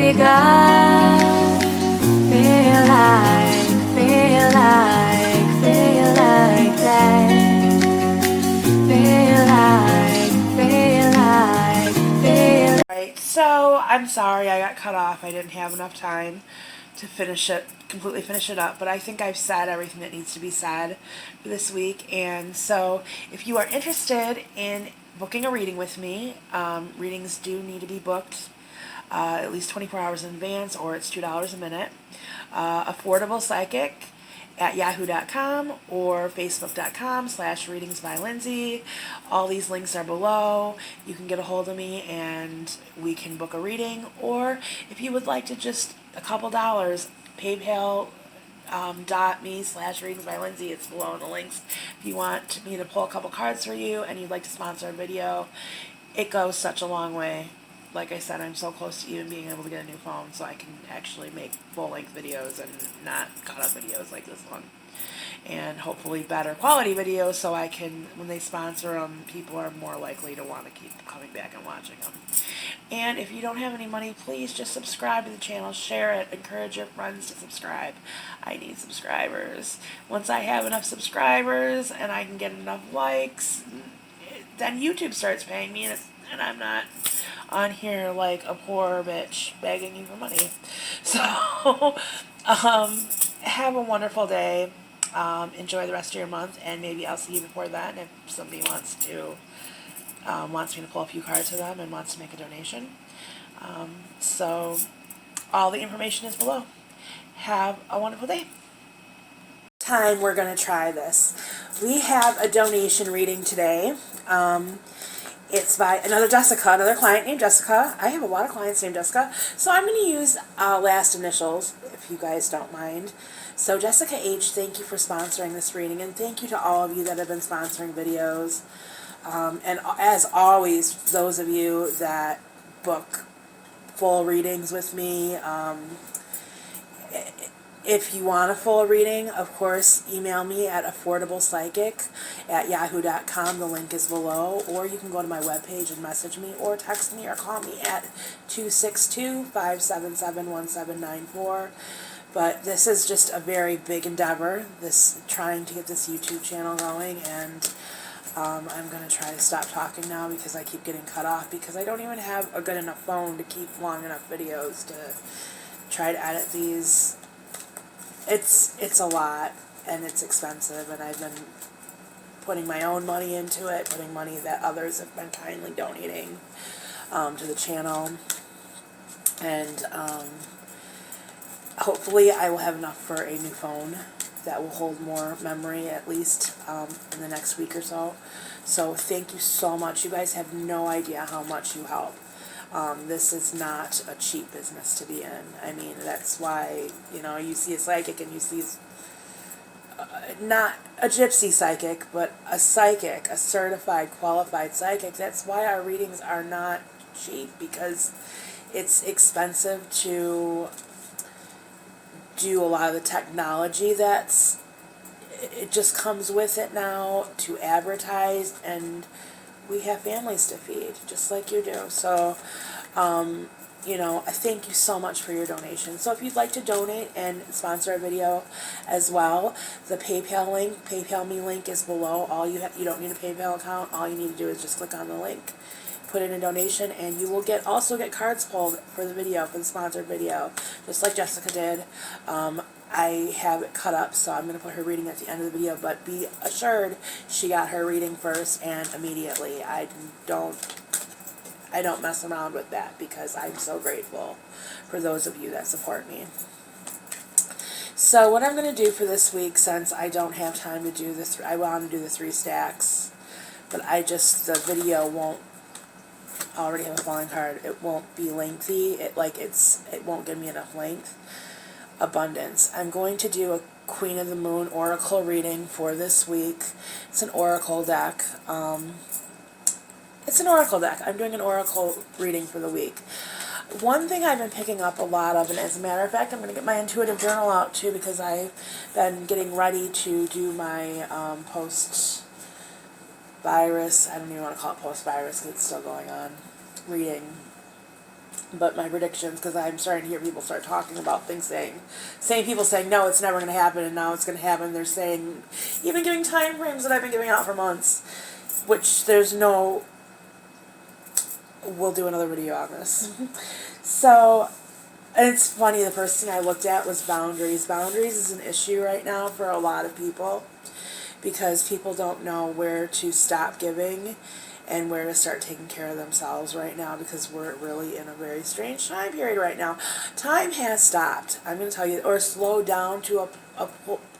week I feel like that. Right, so I'm sorry I got cut off. I didn't have enough time to completely finish it up, but I think I've said everything that needs to be said for this week. And so if you are interested in booking a reading with me, readings do need to be booked at least 24 hours in advance, or it's $2 a minute. Affordablepsychic at yahoo.com or facebook.com/Readings By Lindsay. All these links are below. You can get a hold of me and we can book a reading, or if you would like to just a couple dollars, PayPal.me/Readings By Lindsay. It's below in the links. If you want me to pull a couple cards for you and you'd like to sponsor a video, it goes such a long way. Like I said, I'm so close to even being able to get a new phone so I can actually make full-length videos and not cut-up videos like this one. And hopefully better quality videos so I can, when they sponsor them, people are more likely to want to keep coming back and watching them. And if you don't have any money, please just subscribe to the channel, share it, encourage your friends to subscribe. I need subscribers. Once I have enough subscribers and I can get enough likes, then YouTube starts paying me, and I'm not on here like a poor bitch begging you for money. So, have a wonderful day. Enjoy the rest of your month, and maybe I'll see you before then if somebody wants me to pull a few cards for them and wants to make a donation. So, all the information is below. Have a wonderful day. Time we're going to try this. We have a donation reading today. It's by another client named Jessica. I have a lot of clients named Jessica, so I'm going to use last initials, if you guys don't mind. So Jessica H., thank you for sponsoring this reading, and thank you to all of you that have been sponsoring videos. And as always, those of you that book full readings with me, if you want a full reading, of course, email me at affordablepsychic@yahoo.com. The link is below. Or you can go to my webpage and message me, or text me, or call me at 262-577-1794. But this is just a very big endeavor, trying to get this YouTube channel going, and I'm going to try to stop talking now because I keep getting cut off, because I don't even have a good enough phone to keep long enough videos to try to edit these. It's a lot, and it's expensive, and I've been putting my own money into it, putting money that others have been kindly donating to the channel, and hopefully I will have enough for a new phone that will hold more memory, at least in the next week or so. So thank you so much. You guys have no idea how much you help. This is not a cheap business to be in. I mean, that's why, you see a psychic and you see, not a gypsy psychic, but a psychic, a certified, qualified psychic. That's why our readings are not cheap, because it's expensive to do a lot of the technology it just comes with it now, to advertise, and we have families to feed, just like you do. So, I thank you so much for your donation. So if you'd like to donate and sponsor a video as well, the PayPal me link is below. You don't need a PayPal account. All you need to do is just click on the link, put in a donation, and you will also get cards pulled for the sponsored video, just like Jessica did. I have it cut up, so I'm going to put her reading at the end of the video, but be assured she got her reading first and immediately. I don't mess around with that, because I'm so grateful for those of you that support me. So what I'm going to do for this week, since I don't have time to do this, I want to do the 3 stacks, but the video won't, I already have a falling card, it won't be lengthy, it won't give me enough length. Abundance. I'm going to do a Queen of the Moon Oracle reading for this week. It's an Oracle deck. I'm doing an Oracle reading for the week. One thing I've been picking up a lot of, and as a matter of fact, I'm going to get my intuitive journal out too, because I've been getting ready to do my post-virus, I don't even want to call it post-virus because it's still going on, reading. But my predictions, because I'm starting to hear people start talking about things, saying people saying, no, it's never going to happen, and now it's going to happen. They're saying, even giving time frames that I've been giving out for months, which there's no, we'll do another video on this. So, and it's funny, the first thing I looked at was boundaries. Boundaries is an issue right now for a lot of people, because people don't know where to stop giving and where to start taking care of themselves right now, because we're really in a very strange time period right now. Time has stopped, I'm going to tell you, or slowed down to a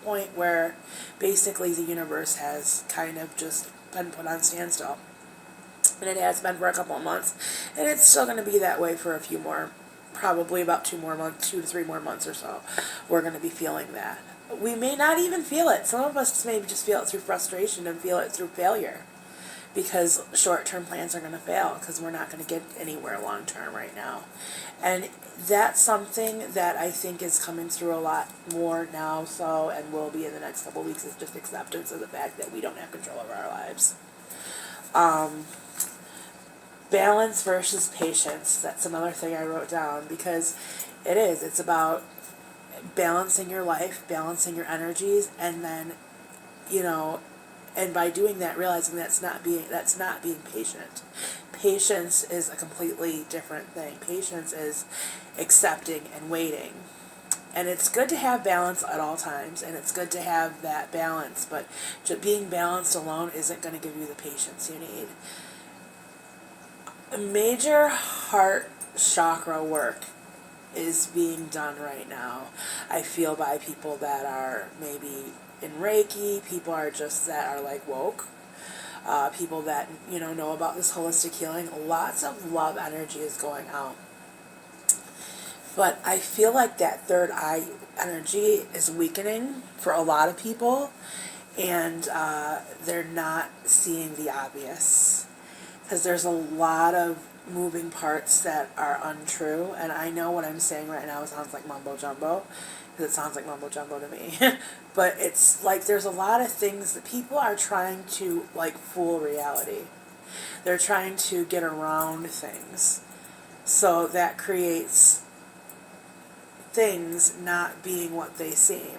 point where basically the universe has kind of just been put on standstill. And it has been for a couple of months, and it's still going to be that way for a few more, probably about 2 to 3 more months or so. We're going to be feeling that. We may not even feel it. Some of us maybe just feel it through frustration and feel it through failure, because short-term plans are going to fail, because we're not going to get anywhere long-term right now. And that's something that I think is coming through a lot more now, so, and will be in the next couple of weeks, is just acceptance of the fact that we don't have control over our lives. Balance versus patience. That's another thing I wrote down, because it's about balancing your life, balancing your energies, and then, and by doing that, realizing that's not being patient. Patience is a completely different thing. Patience is accepting and waiting. And it's good to have balance at all times, and it's good to have that balance, but just being balanced alone isn't going to give you the patience you need. Major heart chakra work is being done right now, I feel, by people that are maybe in Reiki, people that are like woke, people that know about this holistic healing. Lots of love energy is going out, but I feel like that third eye energy is weakening for a lot of people, and they're not seeing the obvious, because there's a lot of moving parts that are untrue, and I know what I'm saying right now sounds like mumbo jumbo, because it sounds like mumbo jumbo to me. But it's like there's a lot of things that people are trying to fool reality. They're trying to get around things, so that creates things not being what they seem.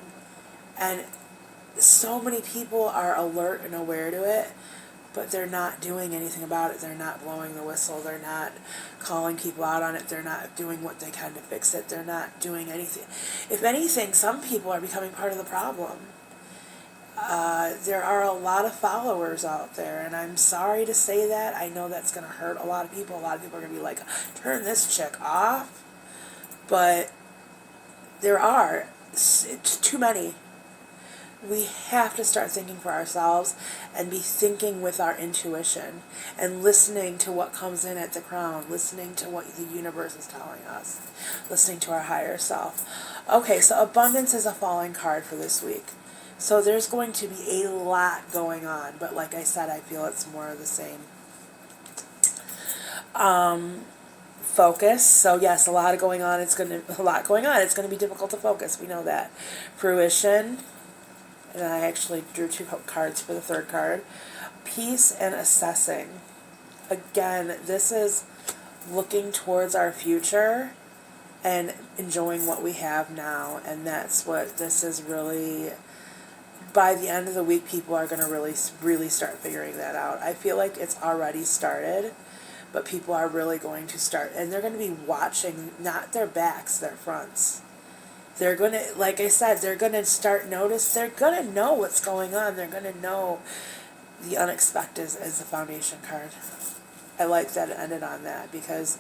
And so many people are alert and aware to it, but they're not doing anything about it. They're not blowing the whistle. They're not calling people out on it. They're not doing what they can to fix it. They're not doing anything. If anything, some people are becoming part of the problem. There are a lot of followers out there, and I'm sorry to say that. I know that's going to hurt a lot of people. A lot of people are going to be like, turn this chick off. But there are. It's too many. We have to start thinking for ourselves and be thinking with our intuition and listening to what comes in at the crown, listening to what the universe is telling us, listening to our higher self. Okay, so abundance is a falling card for this week. So there's going to be a lot going on, but like I said, I feel it's more of the same. Focus. So yes, a lot going on. It's going to be difficult to focus. We know that. Fruition. And I actually drew 2 cards for the third card. Peace and assessing. Again, this is looking towards our future and enjoying what we have now. And that's what this is really. By the end of the week, people are going to really start figuring that out. I feel like it's already started, but people are really going to start. And they're going to be watching, not their backs, their fronts. They're going to, like I said, they're going to they're going to know what's going on. They're going to know the unexpected is the foundation card. I like that it ended on that, because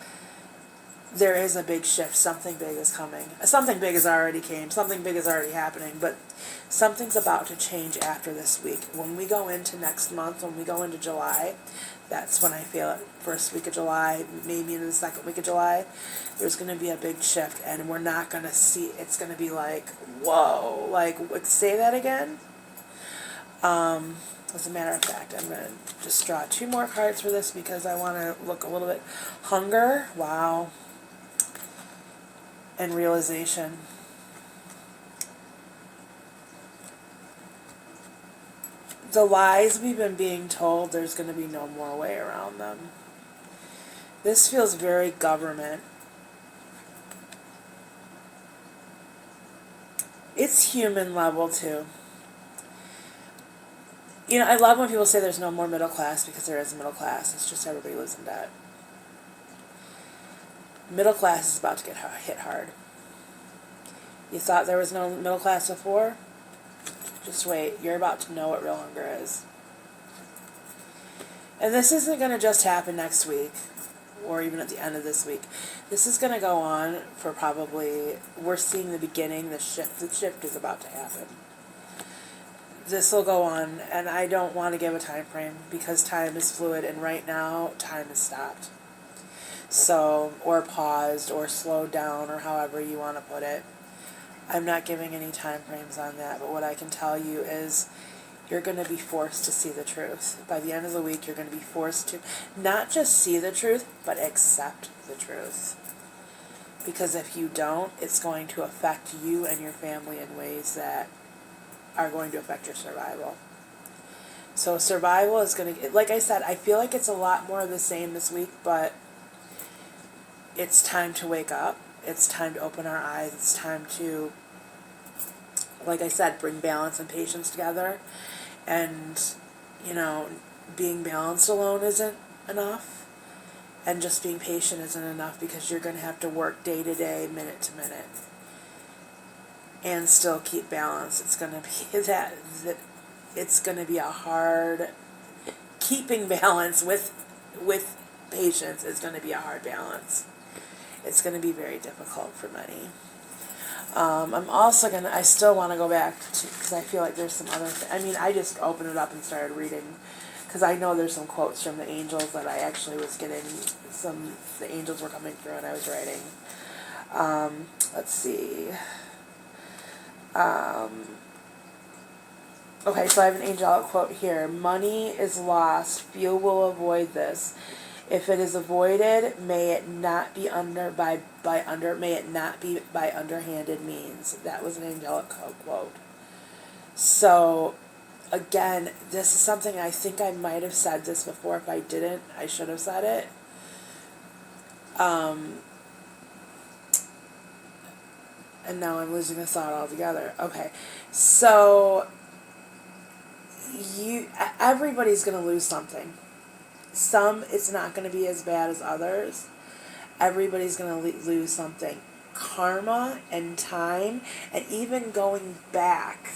there is a big shift. Something big is coming. Something big has already came. Something big is already happening, but something's about to change after this week. When we go into next month, when we go into July, that's when I feel it. First week of July, maybe in the second week of July, there's going to be a big shift, and we're not going to see, it's going to be like, whoa, say that again? As a matter of fact, I'm going to just draw 2 more cards for this, because I want to look a little bit. Hunger, wow, and realization. The lies we've been being told, there's going to be no more way around them. This feels very government. It's human level too. You know, I love when people say there's no more middle class, because there is a middle class. It's just everybody lives in debt. Middle class is about to get hit hard. You thought there was no middle class before? Just wait. You're about to know what real hunger is. And this isn't going to just happen next week or even at the end of this week. This is going to go on for probably, we're seeing the beginning, the shift is about to happen. This will go on, and I don't want to give a time frame because time is fluid, and right now time is stopped. So, or paused, or slowed down, or however you want to put it. I'm not giving any time frames on that, but what I can tell you is you're going to be forced to see the truth. By the end of the week, you're going to be forced to not just see the truth, but accept the truth. Because if you don't, it's going to affect you and your family in ways that are going to affect your survival. So survival is going to, like I said, I feel like it's a lot more of the same this week, but it's time to wake up. It's time to open our eyes. It's time to, like I said, bring balance and patience together. And, you know, being balanced alone isn't enough. And just being patient isn't enough, because you're going to have to work day to day, minute to minute, and still keep balance. It's going to be that it's going to be a hard, keeping balance with patience is going to be a hard balance. It's going to be very difficult for many. I'm also going to, I still want to go back to, because I feel like there's some other, I just opened it up and started reading, because I know there's some quotes from the angels that I actually was getting, the angels were coming through and I was writing. Let's see. Okay, so I have an angelic quote here. Money is lost. Few will avoid this. If it is avoided, may it not be by underhanded means. That was an angelic quote. So, again, this is something I think I might have said this before. If I didn't, I should have said it. And now I'm losing the thought altogether. Okay, so everybody's going to lose something. Some, it's not going to be as bad as others. Everybody's going to lose something. Karma and time, and even going back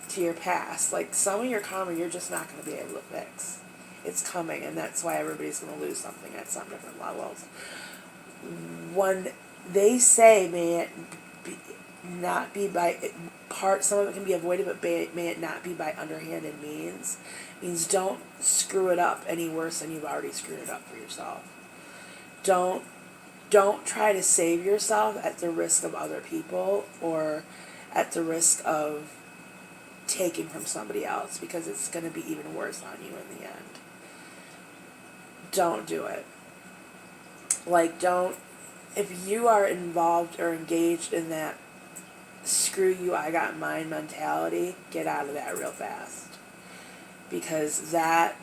to your past. Like, some of your karma you're just not going to be able to fix. It's coming, and that's why everybody's going to lose something at some different levels. When they say, may it not be by some of it can be avoided, but may it not be by underhanded means don't screw it up any worse than you've already screwed it up for yourself. Don't try to save yourself at the risk of other people, or at the risk of taking from somebody else, because it's going to be even worse on you in the end. Don't do it. If you are involved or engaged in that screw you, I got mine mentality, get out of that real fast. Because that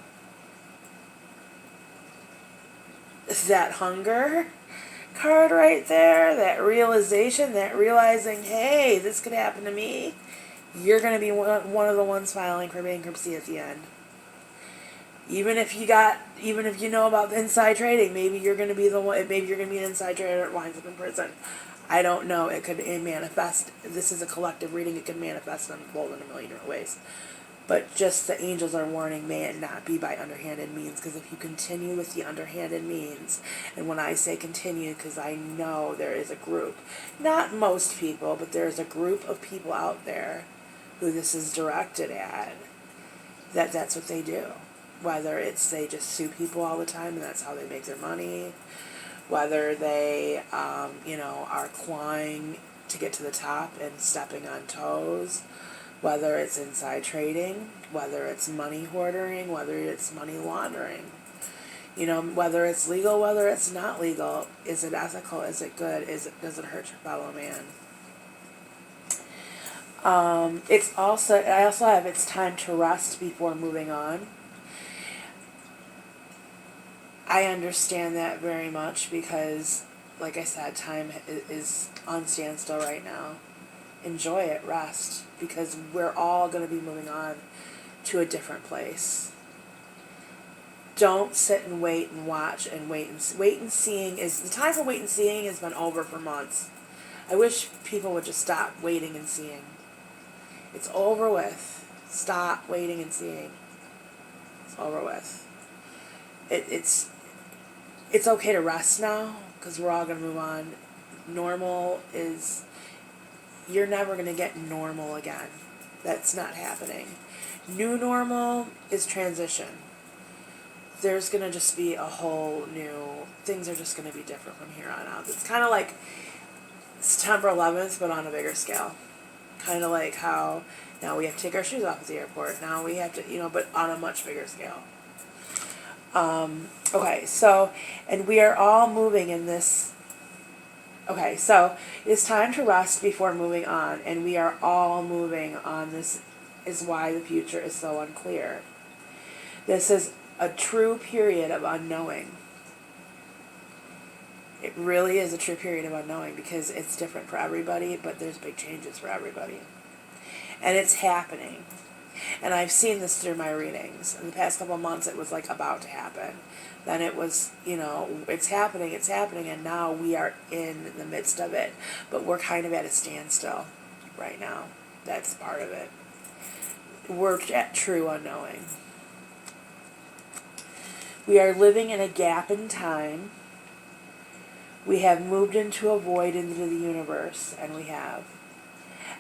hunger card right there, that realization, that realizing, hey, this could happen to me, you're going to be one of the ones filing for bankruptcy at the end. Even if you know about the inside trading, maybe you're going to be the one, maybe you're going to be an inside trader that winds up in prison. I don't know. It could manifest. This is a collective reading. It could manifest and unfold in a million different ways. But just the angels are warning, may it not be by underhanded means, because if you continue with the underhanded means, and when I say continue, because I know there is a group, not most people, but there is a group of people out there who this is directed at, that's what they do. Whether it's they just sue people all the time and that's how they make their money, whether they, are clawing to get to the top and stepping on toes, whether it's inside trading, whether it's money hoarding, whether it's money laundering, whether it's legal, whether it's not legal. Is it ethical? Is it good? Does it hurt your fellow man? I also have it's time to rest before moving on. I understand that very much because, like I said, time is on standstill right now. enjoy it, rest, because we're all going to be moving on to a different place. Don't sit and wait and watch and wait and seeing is the time for wait and seeing has been over for months. I wish people would just stop waiting and seeing. It's over with. Stop waiting and seeing. It's over with. It's okay to rest now because we're all going to move on. Normal is, you're never going to get normal again. That's not happening. New normal is transition. There's going to just be a whole new, things are just going to be different from here on out. It's kind of like September 11th, but on a bigger scale. Kind of like how now we have to take our shoes off at the airport. Now we have to, but on a much bigger scale. Okay, so, and we are all moving in this. Okay, so it's time to rest before moving on, and we are all moving on. This is why the future is so unclear. This is a true period of unknowing. It really is a true period of unknowing because it's different for everybody, but there's big changes for everybody. And it's happening. And I've seen this through my readings. In the past couple of months, it was like about to happen. Then it was, it's happening, and now we are in the midst of it. But we're kind of at a standstill right now. That's part of it. We're at true unknowing. We are living in a gap in time. We have moved into a void into the universe, and we have.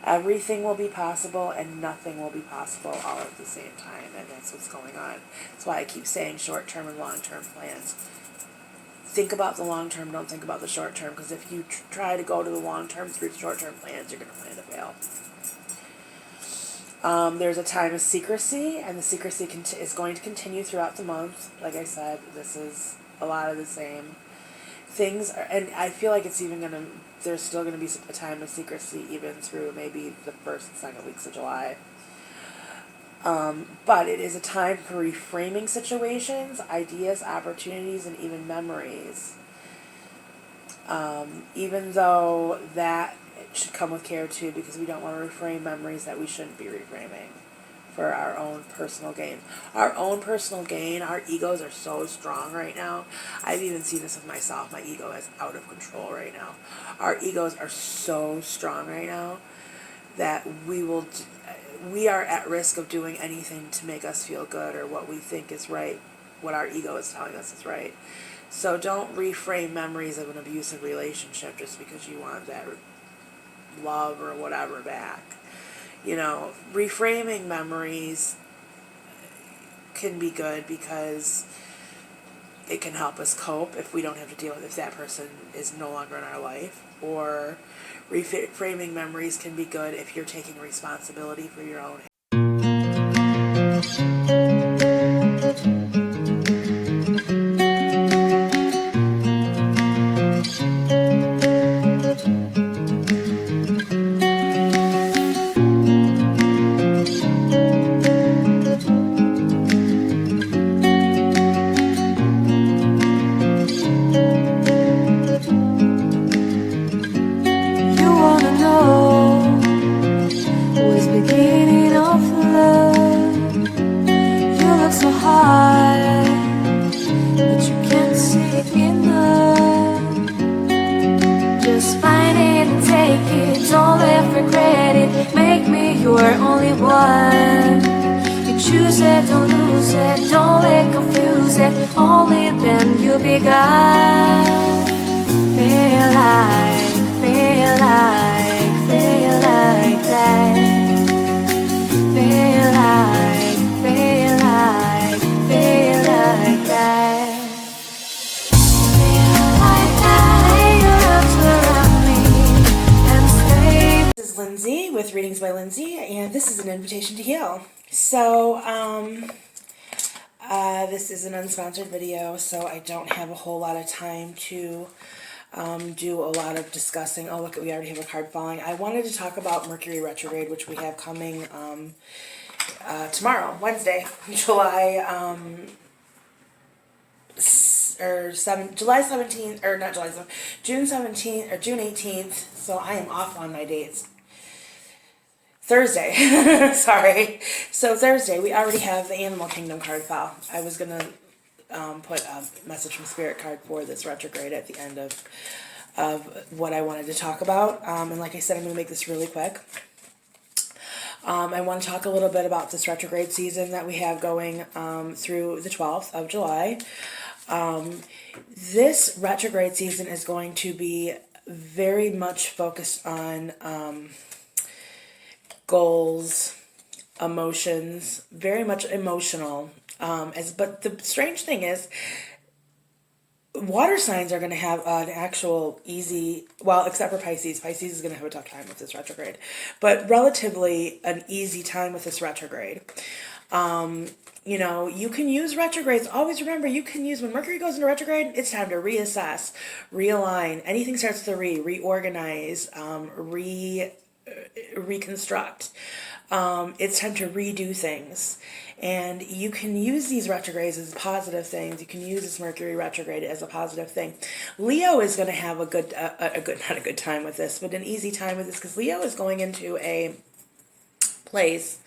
Everything will be possible and nothing will be possible all at the same time, and that's what's going on. That's why I keep saying short-term and long-term plans. Think about the long-term, don't think about the short-term, because if you try to go to the long-term through short-term plans, you're going to plan to fail. There's a time of secrecy, and the secrecy is going to continue throughout the month. Like I said, this is a lot of the same things, and I feel like it's even going to, there's still going to be a time of secrecy even through maybe the first and second weeks of July. But it is a time for reframing situations, ideas, opportunities, and even memories. Even though that should come with care too, because we don't want to reframe memories that we shouldn't be reframing for our own personal gain. Our own personal gain, our egos are so strong right now. I've even seen this with myself. My ego is out of control right now. Our egos are so strong right now that we are at risk of doing anything to make us feel good or what we think is right, what our ego is telling us is right. So don't reframe memories of an abusive relationship just because you want that love or whatever back. Reframing memories can be good because it can help us cope if we don't have to deal with if that person is no longer in our life. Or reframing memories can be good if you're taking responsibility for your own. You're only one. You choose it, don't lose it, don't let confuse it. Only then you'll be God. Feel like that. Feel like that. This is Lindsay with Readings by Lindsay, and this is an invitation to heal. So, this is an unsponsored video, so I don't have a whole lot of time to do a lot of discussing. Oh, look, we already have a card falling. I wanted to talk about Mercury retrograde, which we have coming tomorrow, Wednesday, July 17th, or not July 17th, June 17th, or June 18th, so I am off on my dates. Thursday. Sorry. So Thursday, we already have the Animal Kingdom card file. I was going to put a message from Spirit card for this retrograde at the end of what I wanted to talk about. And like I said, I'm going to make this really quick. I want to talk a little bit about this retrograde season that we have going through the 12th of July. This retrograde season is going to be very much focused on goals, emotions, very much emotional. But the strange thing is, water signs are going to have an actual easy, well, except for Pisces. Pisces is going to have a tough time with this retrograde, but relatively an easy time with this retrograde. You know, you can use retrogrades. Always remember, you can use, when Mercury goes into retrograde, it's time to reassess, realign. Anything starts with a reorganize, reconstruct. It's time to redo things. And you can use these retrogrades as positive things. You can use this Mercury retrograde as a positive thing. Leo is going to have a good, not a good time with this, but an easy time with this, because Leo is going into a place.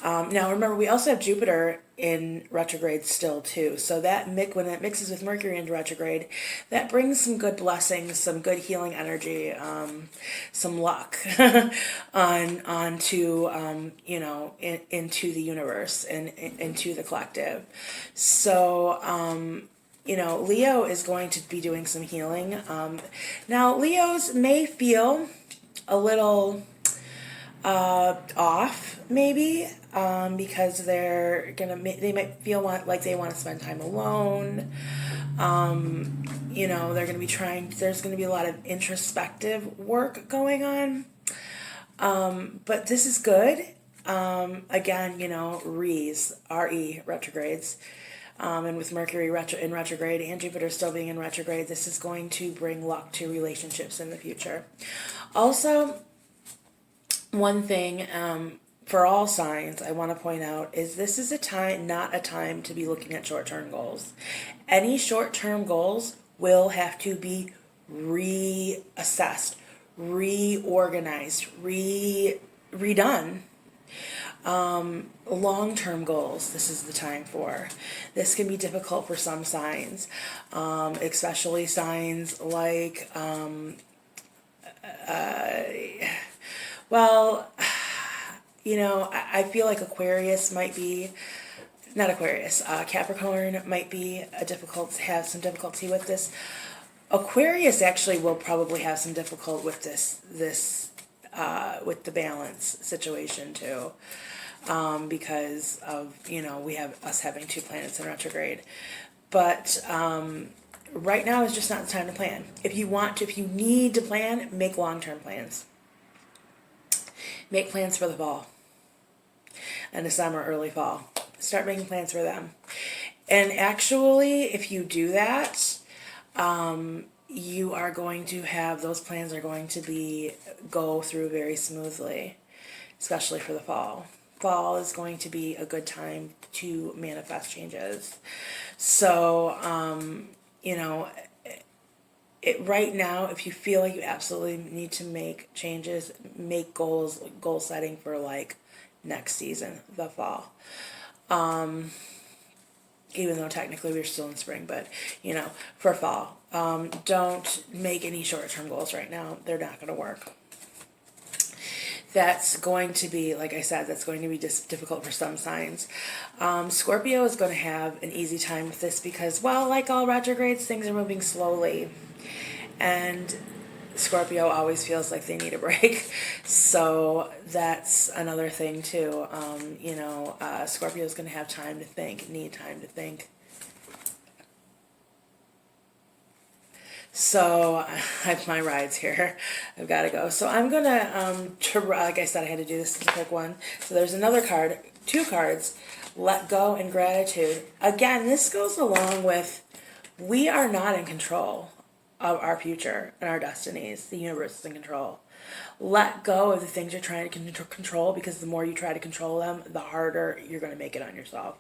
Now remember, we also have Jupiter in retrograde still too. So that when it mixes with Mercury into retrograde, that brings some good blessings, some good healing energy, some luck onto you know, into the universe and into the collective. So you know, Leo is going to be doing some healing. Now Leos may feel a little off maybe, because they might feel like they want to spend time alone. You know, they're going to be there's going to be a lot of introspective work going on. But this is good. Again, you know, RE retrogrades. And with Mercury in retrograde and Jupiter still being in retrograde, this is going to bring luck to relationships in the future. Also, one thing for all signs I want to point out is this is not a time to be looking at short-term goals. Any short-term goals will have to be reassessed, reorganized, redone. Long-term goals, this is the time for. This can be difficult for some signs, especially signs like well, you know, I feel like Aquarius might be, not Aquarius, Capricorn might be have some difficulty with this. Aquarius actually will probably have some difficulty with this with the balance situation too, because of, you know, we have us having 2 planets in retrograde. But right now is just not the time to plan. If you need to plan, make long-term plans. Make plans for the fall and the summer, early fall. Start making plans for them. And actually, if you do that, you are going to have, those plans are going to go through very smoothly, especially for the fall. Fall is going to be a good time to manifest changes. So, you know, right now, if you feel like you absolutely need to make changes, make goal setting for like next season, the fall. Even though technically we're still in spring, but you know, for fall, don't make any short-term goals right now. They're not going to work. That's going to be, like I said, that's going to be just difficult for some signs. Scorpio is going to have an easy time with this because, well, like all retrogrades, things are moving slowly. And Scorpio always feels like they need a break. So that's another thing too. You know, Scorpio is going to have time to think, need time to think. So I have my rides here. I've got to go. So I'm going to, like I said, I had to do this as a quick one. So there's another card, 2 cards, let go and gratitude. Again, this goes along with, we are not in control of our future and our destinies. The universe is in control. Let go of the things you're trying to control, because the more you try to control them, the harder you're going to make it on yourself.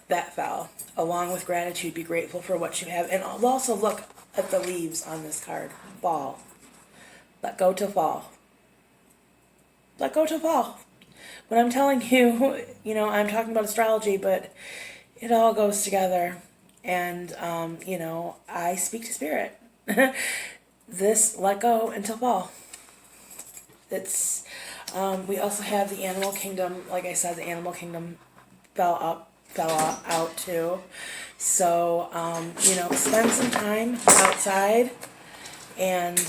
That fell. Along with gratitude, be grateful for what you have. And also look at the leaves on this card. Fall. Let go to fall. Let go to fall. But I'm telling you, I'm talking about astrology, but it all goes together. And, I speak to spirit. This, let go until fall. It's, we also have the animal kingdom. Like I said, the animal kingdom fell out too. So, spend some time outside, and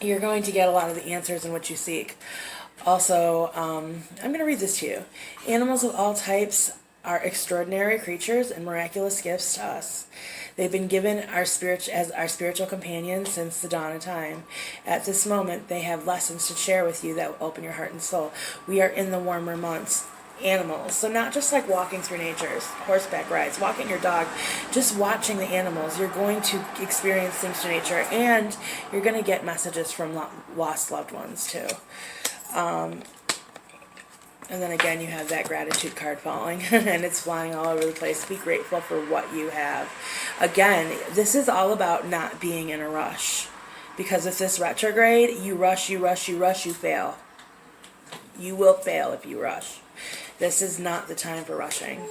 you're going to get a lot of the answers in what you seek. Also, I'm going to read this to you. Animals of all types are extraordinary creatures and miraculous gifts to us. They've been given as our spiritual companions since the dawn of time. At this moment, they have lessons to share with you that will open your heart and soul. We are in the warmer months. Animals. So not just like walking through nature's horseback rides, walking your dog, just watching the animals. You're going to experience things to nature, and you're going to get messages from lost loved ones too. And then again, you have that gratitude card falling, and it's flying all over the place. Be grateful for what you have. Again, this is all about not being in a rush. Because if this retrograde, you rush, you fail. You will fail if you rush. This is not the time for rushing.